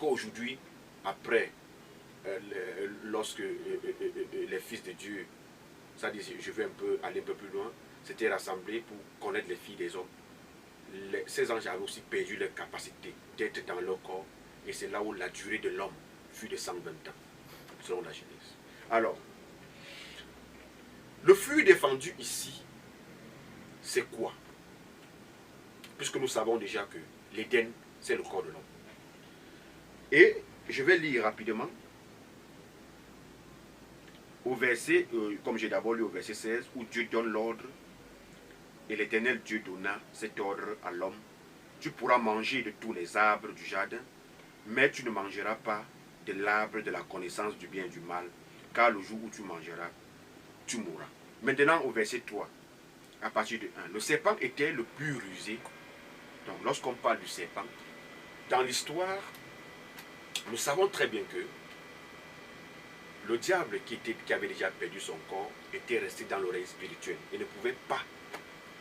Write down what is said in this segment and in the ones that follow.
qu'aujourd'hui, après, lorsque les fils de Dieu, ça dit, je vais aller un peu plus loin, s'étaient rassemblés pour connaître les filles des hommes. Ces anges avaient aussi perdu leur capacité d'être dans leur corps, et c'est là où la durée de l'homme fut de 120 ans, selon la Genèse. Alors, le fruit défendu ici, c'est quoi? Puisque nous savons déjà que l'Éden, c'est le corps de l'homme. Et je vais lire rapidement au verset, comme j'ai d'abord lu au verset 16, où Dieu donne l'ordre, et l'Éternel Dieu donna cet ordre à l'homme. Tu pourras manger de tous les arbres du jardin, mais tu ne mangeras pas de l'arbre de la connaissance du bien et du mal, car le jour où tu mangeras, tu mourras. Maintenant au verset 3, à partir de 1, le serpent était le plus rusé. Donc lorsqu'on parle du serpent, dans l'histoire, nous savons très bien que le diable qui avait déjà perdu son corps était resté dans l'oreille spirituelle et ne pouvait pas,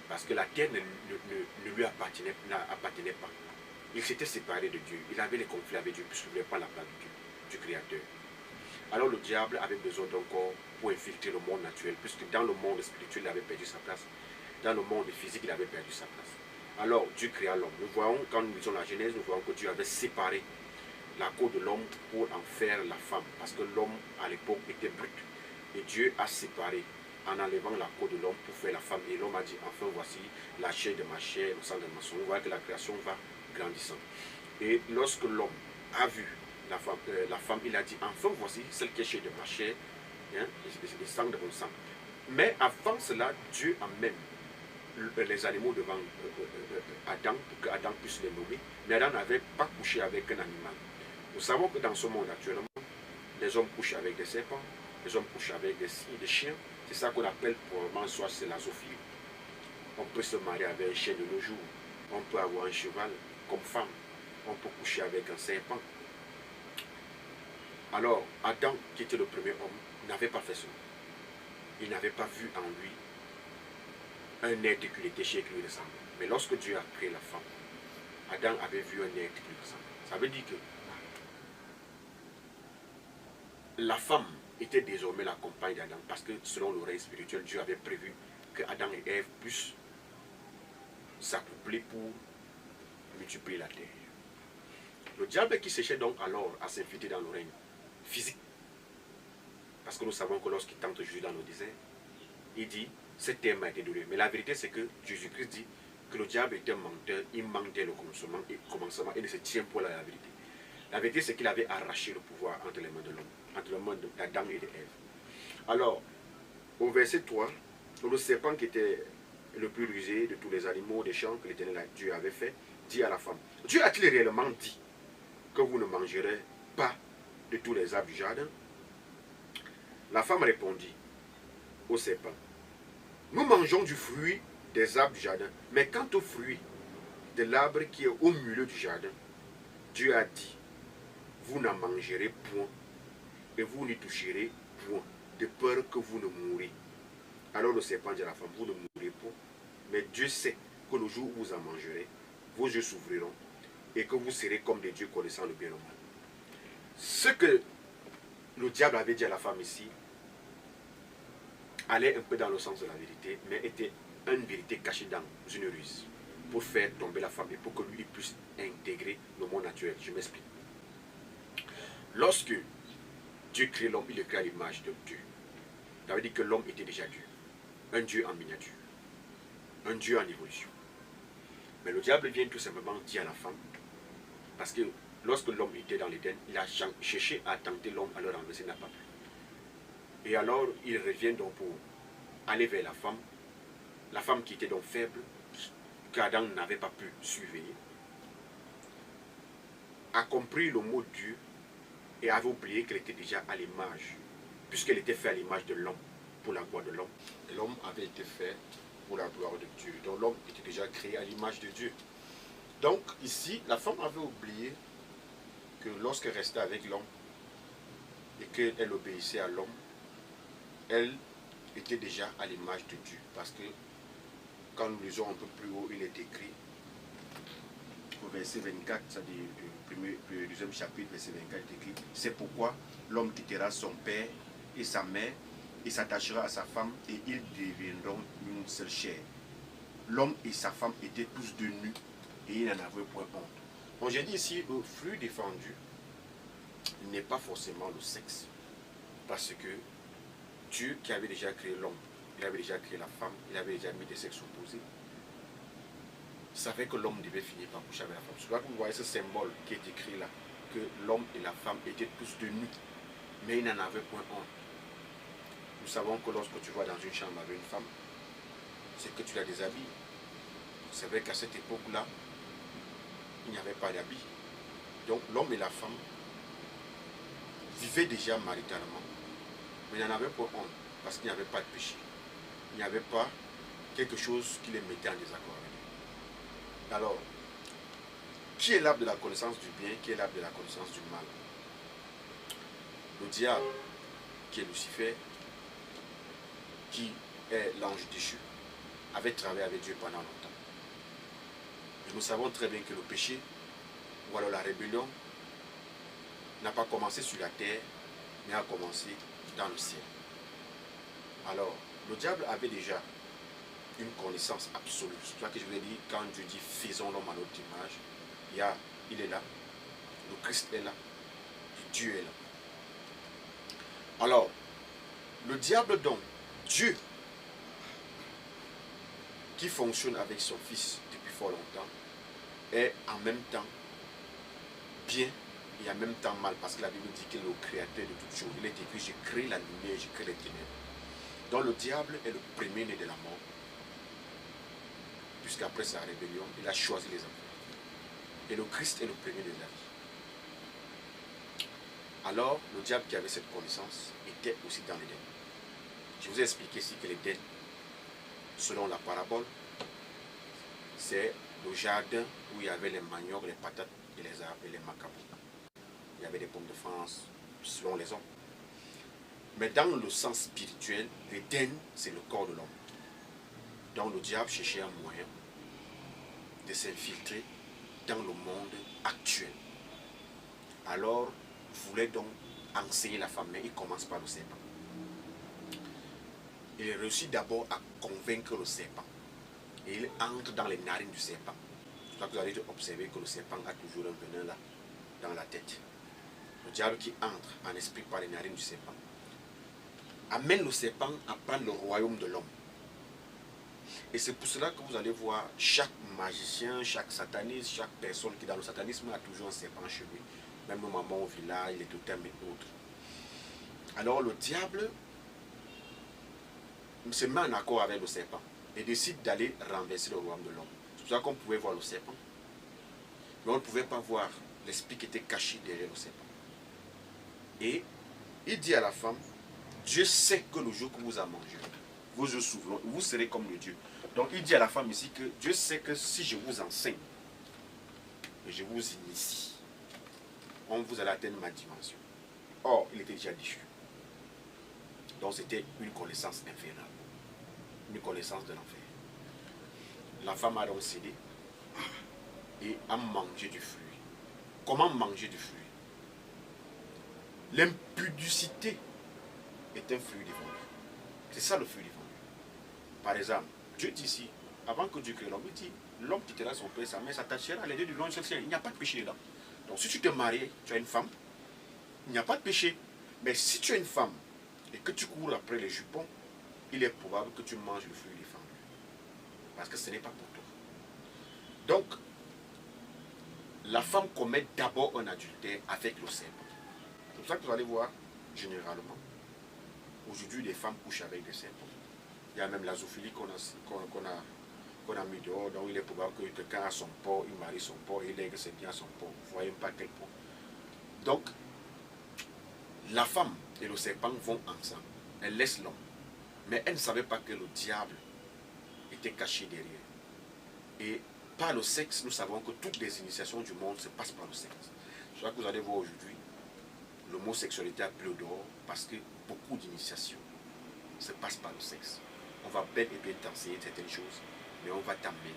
parce que la terre ne lui appartenait pas. Il s'était séparé de Dieu. Il avait les conflits avec Dieu puisqu'il ne voulait pas la part de Dieu, du Créateur. Alors le diable avait besoin d'un corps pour infiltrer le monde naturel, puisque dans le monde spirituel, il avait perdu sa place. Dans le monde physique, il avait perdu sa place. Alors Dieu créa l'homme. Nous voyons, quand nous lisons la Genèse, nous voyons que Dieu avait séparé la côte de l'homme pour en faire la femme, parce que l'homme à l'époque était brut. Et Dieu a séparé en enlevant la côte de l'homme pour faire la femme. Et l'homme a dit, enfin voici la chair de ma chair, le sang de ma sang. Vous voyez que la création va grandissant. Et lorsque l'homme a vu la femme, il a dit, enfin voici celle qui est chair de ma chair, hein, et sang de mon sang. Mais avant cela, Dieu amène les animaux devant Adam, pour qu'Adam puisse les nommer. Mais Adam n'avait pas couché avec un animal. Nous savons que dans ce monde actuellement, les hommes couchent avec des serpents, les hommes couchent avec des chiens. C'est ça qu'on appelle probablement soit c'est la zoophilie. On peut se marier avec un chien de nos jours. On peut avoir un cheval comme femme. On peut coucher avec un serpent. Alors, Adam, qui était le premier homme, n'avait pas fait cela. Il n'avait pas vu en lui un être qui était chez qui lui ressemblait. Mais lorsque Dieu a créé la femme, Adam avait vu un être qui lui ressemblait. Ça veut dire que la femme était désormais la compagne d'Adam, parce que selon l'oreille spirituelle, Dieu avait prévu que Adam et Ève puissent s'accoupler pour multiplier la terre. Le diable qui cherchait donc alors à s'infiltrer dans le règne physique, parce que nous savons que lorsqu'il tente Jésus dans le désert, il dit, cette terre m'a été donnée. Mais la vérité c'est que Jésus-Christ dit que le diable était un menteur, il mentait le commencement et ne se tient pour la vérité. La vérité c'est qu'il avait arraché le pouvoir entre les mains de l'homme, entre les mains d'Adam et d'Ève. Alors, au verset 3, le serpent qui était le plus rusé de tous les animaux des champs que l'Éternel Dieu avait fait, dit à la femme, Dieu a-t-il réellement dit que vous ne mangerez pas de tous les arbres du jardin? La femme répondit au serpent, nous mangeons du fruit des arbres du jardin, mais quant au fruit de l'arbre qui est au milieu du jardin, Dieu a dit, vous n'en mangerez point, et vous n'y toucherez point, de peur que vous ne mourrez. Alors le serpent dit à la femme, vous ne mourrez point, mais Dieu sait que le jour où vous en mangerez, vos yeux s'ouvriront, et que vous serez comme des dieux connaissant le bien et le mal. Ce que le diable avait dit à la femme ici, allait un peu dans le sens de la vérité, mais était une vérité cachée dans une ruse, pour faire tomber la femme et pour que lui puisse intégrer le monde naturel. Je m'explique. Lorsque Dieu crée l'homme, il le crée à l'image de Dieu. Ça veut dire que l'homme était déjà Dieu. Un Dieu en miniature. Un Dieu en évolution. Mais le diable vient tout simplement dire à la femme, parce que lorsque l'homme était dans l'Éden, il a cherché à tenter l'homme à le renverser, il n'a pas pu. Et alors, il revient donc pour aller vers la femme qui était donc faible, qu'Adam n'avait pas pu surveiller, a compris le mot Dieu et avait oublié qu'elle était déjà à l'image, puisqu'elle était faite à l'image de l'homme, pour la gloire de l'homme. L'homme avait été fait pour la gloire de Dieu. Donc l'homme était déjà créé à l'image de Dieu. Donc ici, la femme avait oublié que lorsqu'elle restait avec l'homme et qu'elle obéissait à l'homme, elle était déjà à l'image de Dieu. Parce que quand nous lisons un peu plus haut, il est écrit au verset 24, ça dit, le deuxième chapitre, verset 24, il écrit, c'est pourquoi l'homme quittera son père et sa mère et s'attachera à sa femme et ils deviendront une seule chair. L'homme et sa femme étaient tous de nus et ils n'en avaient point honte. Donc j'ai dit ici, le fruit défendu n'est pas forcément le sexe. Parce que Dieu qui avait déjà créé l'homme, il avait déjà créé la femme, il avait déjà mis des sexes opposés, savait que l'homme devait finir par coucher avec la femme. C'est pour ça que vous voyez ce symbole qui est écrit là, que l'homme et la femme étaient tous de nus, mais ils n'en avaient point honte. Nous savons que lorsque tu vas dans une chambre avec une femme, c'est que tu la déshabilles. C'est vrai qu'à cette époque-là, il n'y avait pas d'habits. Donc l'homme et la femme vivaient déjà maritalement, mais ils n'en avaient pas honte, parce qu'il n'y avait pas de péché. Il n'y avait pas quelque chose qui les mettait en désaccord avec eux. Alors, qui est l'arbre de la connaissance du bien, qui est l'arbre de la connaissance du mal? Le diable, qui est Lucifer, qui est l'ange déchu, avait travaillé avec Dieu pendant longtemps. Et nous savons très bien que le péché, ou alors la rébellion, n'a pas commencé sur la terre, mais a commencé dans le ciel. Alors, le diable avait déjà une connaissance absolue. C'est pour ça que je vous ai dit, quand Dieu dit faisons l'homme à notre image, il est là, le Christ est là, et Dieu est là. Alors, le diable donc, Dieu, qui fonctionne avec son Fils depuis fort longtemps, est en même temps bien et en même temps mal, parce que la Bible dit qu'il est le créateur de toutes choses. Il est écrit, j'ai créé la lumière, j'ai créé les ténèbres. Donc le diable est le premier-né de la mort, puisqu'après sa rébellion, il a choisi les enfants. Et le Christ est le premier de la vie. Alors, le diable qui avait cette connaissance était aussi dans l'Éden. Je vous ai expliqué ici que l'Éden, selon la parabole, c'est le jardin où il y avait les maniocs, les patates et les arbres et les macabous. Il y avait des pommes de France, selon les hommes. Mais dans le sens spirituel, l'Éden, c'est le corps de l'homme. Donc le diable cherchait un moyen de s'infiltrer dans le monde actuel. Alors, voulait donc enseigner la femme, mais il commence par le serpent. Il réussit d'abord à convaincre le serpent. Et il entre dans les narines du serpent. C'est pour ça que vous allez observer que le serpent a toujours un venin là, dans la tête. Le diable qui entre en esprit par les narines du serpent amène le serpent à prendre le royaume de l'homme. Et c'est pour cela que vous allez voir chaque magicien, chaque sataniste, chaque personne qui est dans le satanisme a toujours un serpent chez lui. Même nos mamans au village, les totems et autres. Alors le diable se met en accord avec le serpent et décide d'aller renverser le royaume de l'homme. C'est pour ça qu'on pouvait voir le serpent. Mais on ne pouvait pas voir l'esprit qui était caché derrière le serpent. Et il dit à la femme, Dieu sait que le jour que vous en mangerez, vos yeux s'ouvriront, vous serez comme le Dieu. Donc il dit à la femme ici que Dieu sait que si je vous enseigne, et je vous initie, on vous allez atteindre ma dimension. Or, il était déjà déchu. Donc c'était une connaissance infernale, une connaissance de l'enfer. La femme a donc cédé et a mangé du fruit. Comment manger du fruit? L'impudicité est un fruit défendu. C'est ça le fruit défendu. Par exemple, Dieu dit ici, avant que Dieu crée l'homme, il dit, l'homme quittera son père et sa mère, s'attachera à les deux du long seul. Il n'y a pas de péché dedans. Donc si tu te maries, tu as une femme, il n'y a pas de péché. Mais si tu as une femme et que tu cours après les jupons, il est probable que tu manges le fruit défendu. Parce que ce n'est pas pour toi. Donc, la femme commet d'abord un adultère avec le serpent. C'est pour ça que vous allez voir, généralement, aujourd'hui, les femmes couchent avec des serpents. Il y a même la zoophilie qu'on a mis dehors, donc il est probable que quelqu'un a son porc, il marie son porc, il lègue ses biens à son porc. Vous ne voyez pas quel point. Donc, la femme et le serpent vont ensemble. Elle laisse l'homme. Mais elle ne savait pas que le diable était caché derrière. Et par le sexe, nous savons que toutes les initiations du monde se passent par le sexe. C'est ça que vous allez voir aujourd'hui, l'homosexualité a plus dehors parce que beaucoup d'initiations se passent par le sexe. On va bel et bien t'enseigner certaines choses, mais on va t'amener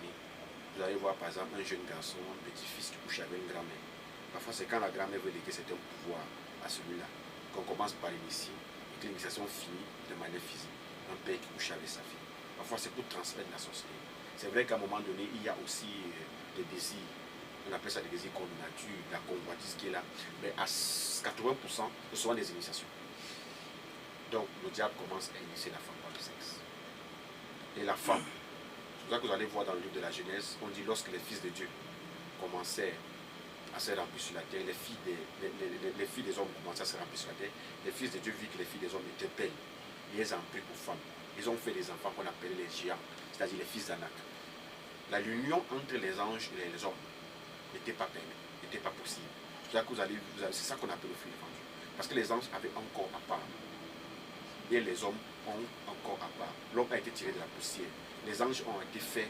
Vous allez voir par exemple un jeune garçon, un petit-fils qui couche avec une grand-mère. Parfois c'est quand la grand-mère veut léguer certains pouvoirs à celui-là, qu'on commence par l'initier et que l'initiation finit de manière physique. Un père qui couche avec sa fille. Parfois c'est pour transmettre la sorcellerie. C'est vrai qu'à un moment donné, il y a aussi des désirs. On appelle ça des désirs comme nature, la convoitise qui est là. Mais à 80%, ce sont des initiations. Donc le diable commence à initier la femme par le sexe. Et la femme, c'est pour ça que vous allez voir dans le livre de la Genèse, on dit lorsque les fils de Dieu commençaient à se remplir sur la terre, les filles des hommes commençaient à se remplir sur la terre, les fils de Dieu virent que les filles des hommes étaient belles. Et ils ont pris pour femmes. Ils ont fait des enfants qu'on appelait les géants, c'est-à-dire les fils d'Anak. L'union entre les anges et les hommes n'était pas permis, n'était pas possible. C'est ça qu'on appelle le fruit défendu. Parce que les anges avaient un corps à part. Et les hommes ont un corps à part. L'homme a été tiré de la poussière. Les anges ont été faits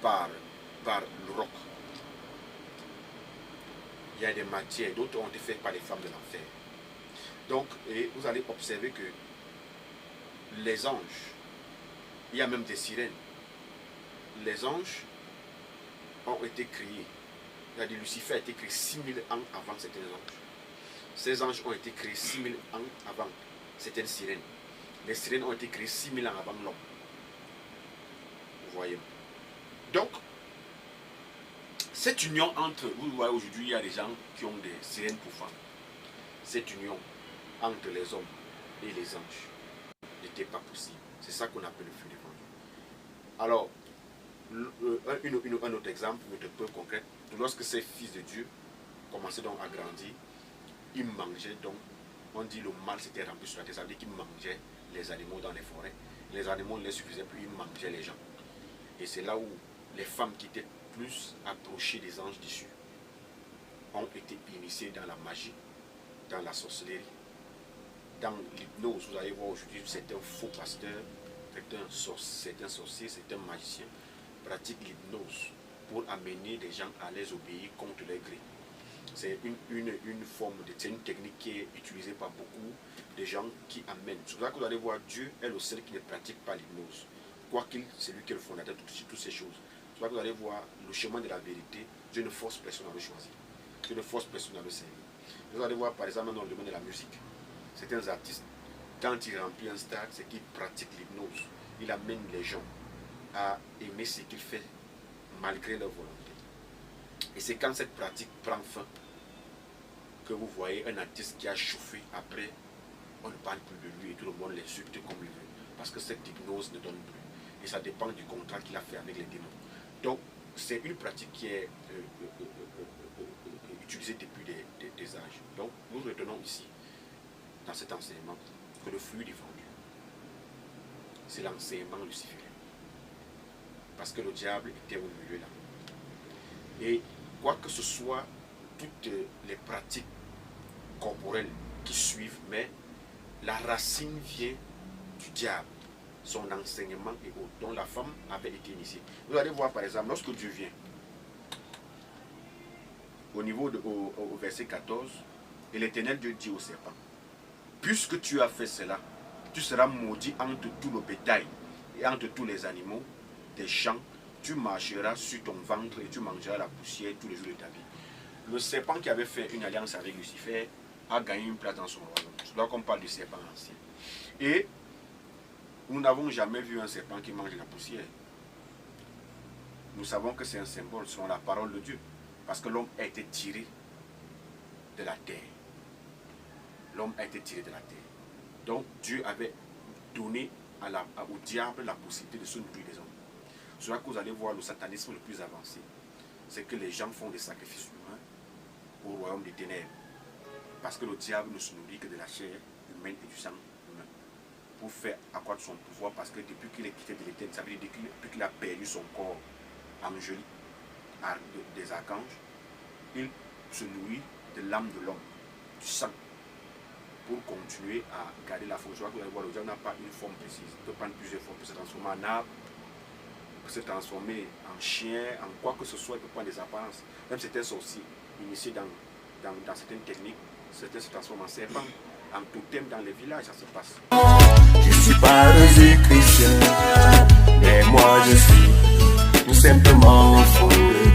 par le roc. Il y a des matières, d'autres ont été faites par les femmes de l'enfer. Donc, et vous allez observer que les anges, il y a même des sirènes. Les anges ont été créés. C'est-à-dire Lucifer a été créé 6000 ans avant certains anges. Ces anges ont été créés 6000 ans avant certaines sirènes. Les sirènes ont été créées 6000 ans avant l'homme. Vous voyez. Donc, cette union entre, vous voyez aujourd'hui, il y a des gens qui ont des sirènes pour femmes. Cette union entre les hommes et les anges n'était pas possible. C'est ça qu'on appelle le fruit défendu. Alors, un autre exemple, une autre preuve concrète, lorsque ces fils de Dieu commençaient donc à grandir, ils mangeaient donc, on dit le mal s'était rempli sur la terre, ça veut dire qu'ils mangeaient les animaux dans les forêts. Les animaux ne les suffisaient plus, ils mangeaient les gens. Et c'est là où les femmes qui étaient plus approchées des anges dessus ont été initiées dans la magie, dans la sorcellerie, dans l'hypnose. Vous allez voir aujourd'hui certains faux pasteurs, certains sorciers, certains magiciens pratiquent l'hypnose pour amener des gens à les obéir contre leur gré. C'est une forme de une technique qui est utilisée par beaucoup de gens qui amènent. C'est pour ça que vous allez voir Dieu est le seul qui ne pratique pas l'hypnose. Quoiqu'il, c'est lui qui est le fondateur de toutes ces choses. C'est pour ça que vous allez voir le chemin de la vérité. Dieu ne force personne à le choisir. Dieu ne force personne à le servir. Vous allez voir par exemple dans le domaine de la musique. Certains artistes, quand ils remplissent un stade, c'est qu'ils pratiquent l'hypnose. Ils amènent les gens à aimer ce qu'ils font malgré leur volonté. Et c'est quand cette pratique prend fin que vous voyez un artiste qui a chauffé. Après, on ne parle plus de lui et tout le monde l'insulte comme il veut. Parce que cette hypnose ne donne plus. Et ça dépend du contrat qu'il a fait avec les démons. Donc, c'est une pratique qui est utilisée depuis des âges. Donc, nous retenons ici, dans cet enseignement, que le fruit défendu, c'est l'enseignement luciférien. Parce que le diable était au milieu là. Et quoi que ce soit, toutes les pratiques corporelles qui suivent, mais la racine vient du diable, son enseignement et autres, dont la femme avait été initiée. Vous allez voir par exemple, lorsque Dieu vient, au verset 14, et l'Éternel Dieu dit au serpent, puisque tu as fait cela, tu seras maudit entre tout le bétail et entre tous les animaux des champs. Tu marcheras sur ton ventre et tu mangeras la poussière tous les jours de ta vie. Le serpent qui avait fait une alliance avec Lucifer a gagné une place dans son royaume. C'est là qu'on parle du serpent ancien. Et nous n'avons jamais vu un serpent qui mange la poussière. Nous savons que c'est un symbole selon la parole de Dieu. Parce que l'homme a été tiré de la terre. L'homme a été tiré de la terre. Donc Dieu avait donné au diable la possibilité de se nourrir des hommes. C'est là que vous allez voir le satanisme le plus avancé. C'est que les gens font des sacrifices humains au royaume des ténèbres. Parce que le diable ne se nourrit que de la chair humaine et du sang humain. Pour faire accroître son pouvoir, parce que depuis qu'il est quitté de l'éternel, ça veut dire depuis qu'il a perdu son corps angélique des archanges, il se nourrit de l'âme de l'homme, du sang, pour continuer à garder la forme. Je vois que vous allez voir, le diable n'a pas une forme précise. Il peut prendre plusieurs formes, il peut se transformer en arbre, il peut se transformer en chien, en quoi que ce soit, il peut prendre des apparences. Même certains sorciers initiés dans certaines techniques, certains se transforment en serpent, en totem dans les villages, ça se passe. Je suis pas chrétien, mais moi je suis tout simplement fondé.